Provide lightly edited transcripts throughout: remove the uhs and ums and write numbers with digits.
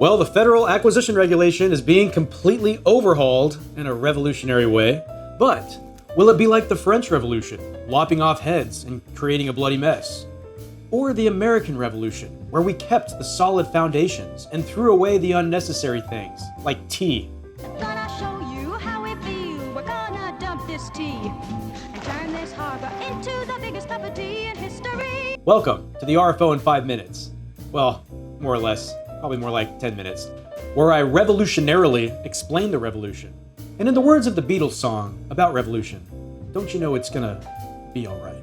Well, the federal acquisition regulation is being completely overhauled in a revolutionary way, but will it be like the French Revolution, lopping off heads and creating a bloody mess? Or the American Revolution, where we kept the solid foundations and threw away the unnecessary things, like tea? Gonna show you how we feel. We're gonna dump this tea and turn this harbor into the biggest cup of tea in history. Welcome to the RFO in 5 minutes. Well, more or less, probably more like 10 minutes, where I revolutionarily explain the revolution. And in the words of the Beatles song about revolution, don't you know it's gonna be all right?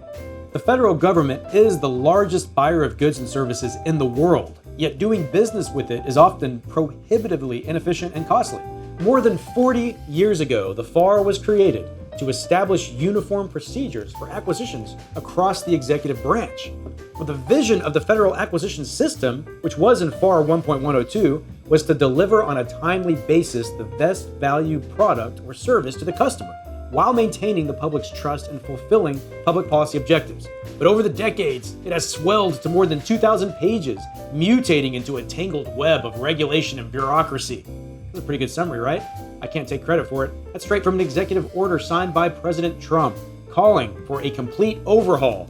The federal government is the largest buyer of goods and services in the world, yet doing business with it is often prohibitively inefficient and costly. More than 40 years ago, the FAR was created to establish uniform procedures for acquisitions across the executive branch. Well, the vision of the federal acquisition system, which was in FAR 1.102, was to deliver on a timely basis the best value product or service to the customer, while maintaining the public's trust and fulfilling public policy objectives. But over the decades, it has swelled to more than 2,000 pages, mutating into a tangled web of regulation and bureaucracy. That's a pretty good summary, right? I can't take credit for it. That's straight from an executive order signed by President Trump, calling for a complete overhaul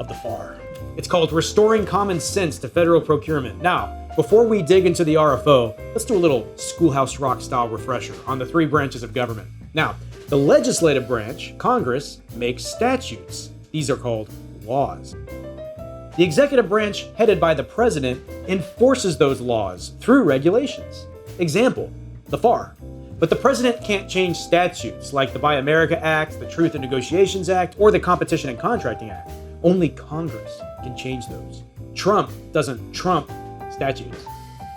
of the FAR. It's called Restoring Common Sense to Federal Procurement. Now, before we dig into the RFO, let's do a little Schoolhouse Rock style refresher on the three branches of government. Now, the legislative branch, Congress, makes statutes. These are called laws. The executive branch, headed by the president, enforces those laws through regulations. Example, the FAR. But the president can't change statutes like the Buy America Act, the Truth in Negotiations Act, or the Competition and Contracting Act. Only Congress can change those. Trump doesn't trump statutes.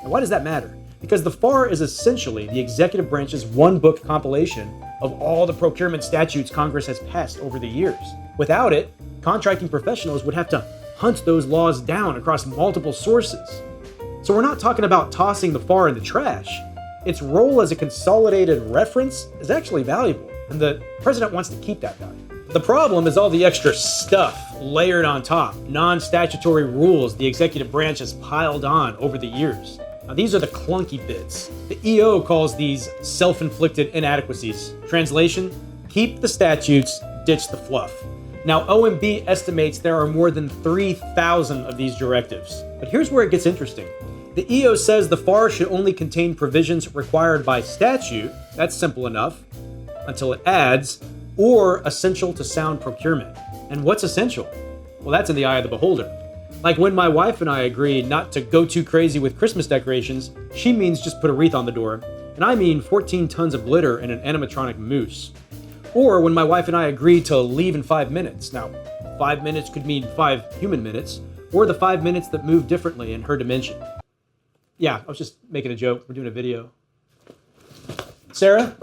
Now, why does that matter? Because the FAR is essentially the executive branch's one-book compilation of all the procurement statutes Congress has passed over the years. Without it, contracting professionals would have to hunt those laws down across multiple sources. So we're not talking about tossing the FAR in the trash. Its role as a consolidated reference is actually valuable, and the president wants to keep that value. The problem is all the extra stuff layered on top, non-statutory rules the executive branch has piled on over the years. Now, these are the clunky bits. The EO calls these self-inflicted inadequacies. Translation, keep the statutes, ditch the fluff. Now, OMB estimates there are more than 3,000 of these directives. But here's where it gets interesting. The EO says the FAR should only contain provisions required by statute, that's simple enough, until it adds, or essential to sound procurement. And what's essential? Well, that's in the eye of the beholder. Like when my wife and I agree not to go too crazy with Christmas decorations, she means just put a wreath on the door, and I mean 14 tons of glitter and an animatronic moose. Or when my wife and I agree to leave in 5 minutes. Now, 5 minutes could mean 5 human minutes, or the 5 minutes that move differently in her dimension. Yeah, I was just making a joke. We're doing a video. Sarah?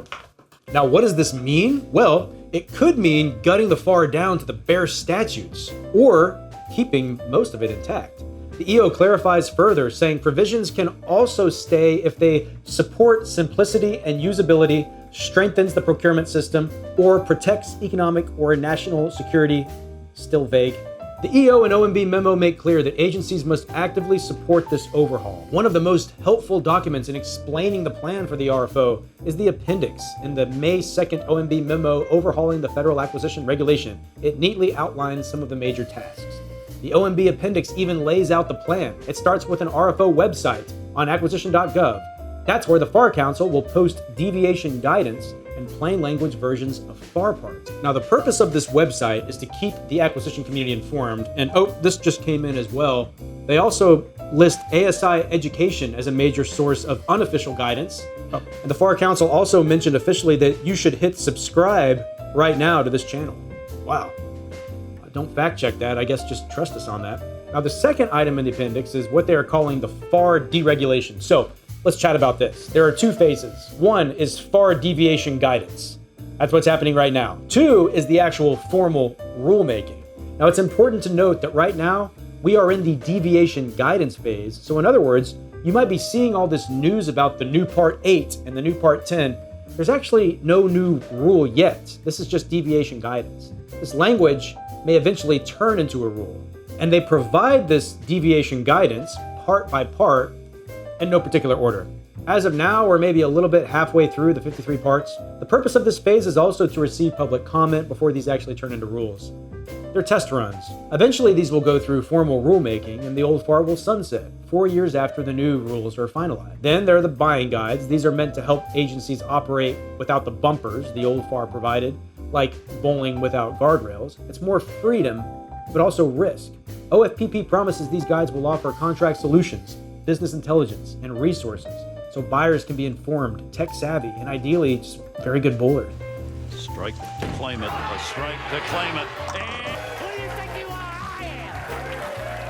Now, what does this mean? Well, it could mean gutting the FAR down to the bare statutes, or keeping most of it intact. The EO clarifies further, saying provisions can also stay if they support simplicity and usability, strengthens the procurement system, or protects economic or national security. Still vague. The EO and OMB memo make clear that agencies must actively support this overhaul. One of the most helpful documents in explaining the plan for the RFO is the appendix in the May 2nd OMB memo overhauling the Federal Acquisition Regulation. It neatly outlines some of the major tasks. The OMB appendix even lays out the plan. It starts with an RFO website on acquisition.gov. That's where the FAR Council will post deviation guidance and plain language versions of FAR parts. Now, the purpose of this website is to keep the acquisition community informed. And this just came in as well. They also list askASI education as a major source of unofficial guidance. And the FAR Council also mentioned officially that you should hit subscribe right now to this channel. Wow. Don't fact check that. I guess just trust us on that. Now, the second item in the appendix is what they are calling the FAR deregulation. So let's chat about this. There are two phases. One is FAR deviation guidance. That's what's happening right now. Two is the actual formal rulemaking. Now, it's important to note that right now we are in the deviation guidance phase. So in other words, you might be seeing all this news about the new Part 8 and the new Part 10. There's actually no new rule yet. This is just deviation guidance. This language may eventually turn into a rule. And they provide this deviation guidance part by part in no particular order. As of now, we're maybe a little bit halfway through the 53 parts. The purpose of this phase is also to receive public comment before these actually turn into rules. They're test runs. Eventually, these will go through formal rulemaking, and the old FAR will sunset 4 years after the new rules are finalized. Then there are the buying guides. These are meant to help agencies operate without the bumpers the old FAR provided, like bowling without guardrails. It's more freedom, but also risk. OFPP promises these guides will offer contract solutions, business intelligence, and resources, so buyers can be informed, tech-savvy, and ideally, just very good bowlers. Strike to claim it, a strike to claim it,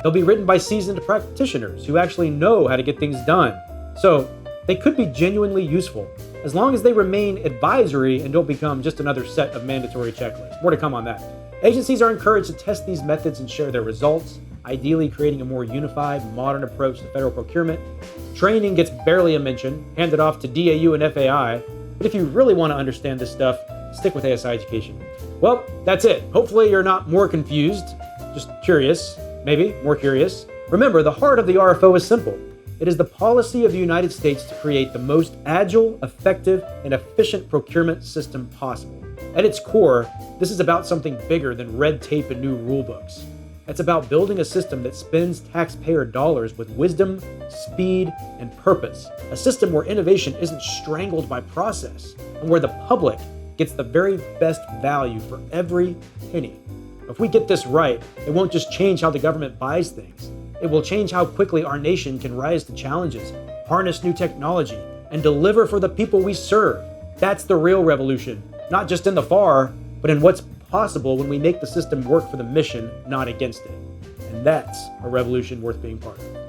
They'll be written by seasoned practitioners who actually know how to get things done. So they could be genuinely useful, as long as they remain advisory and don't become just another set of mandatory checklists. More to come on that. Agencies are encouraged to test these methods and share their results, ideally creating a more unified, modern approach to federal procurement. Training gets barely a mention, handed off to DAU and FAI, but if you really want to understand this stuff, stick with askASI education. Well, that's it. Hopefully you're not more confused, just curious. Maybe more curious. Remember, the heart of the RFO is simple. It is the policy of the United States to create the most agile, effective, and efficient procurement system possible. At its core, this is about something bigger than red tape and new rule books. It's about building a system that spends taxpayer dollars with wisdom, speed, and purpose. A system where innovation isn't strangled by process, and where the public gets the very best value for every penny. If we get this right, it won't just change how the government buys things. It will change how quickly our nation can rise to challenges, harness new technology, and deliver for the people we serve. That's the real revolution, not just in the FAR, but in what's possible when we make the system work for the mission, not against it. And that's a revolution worth being part of.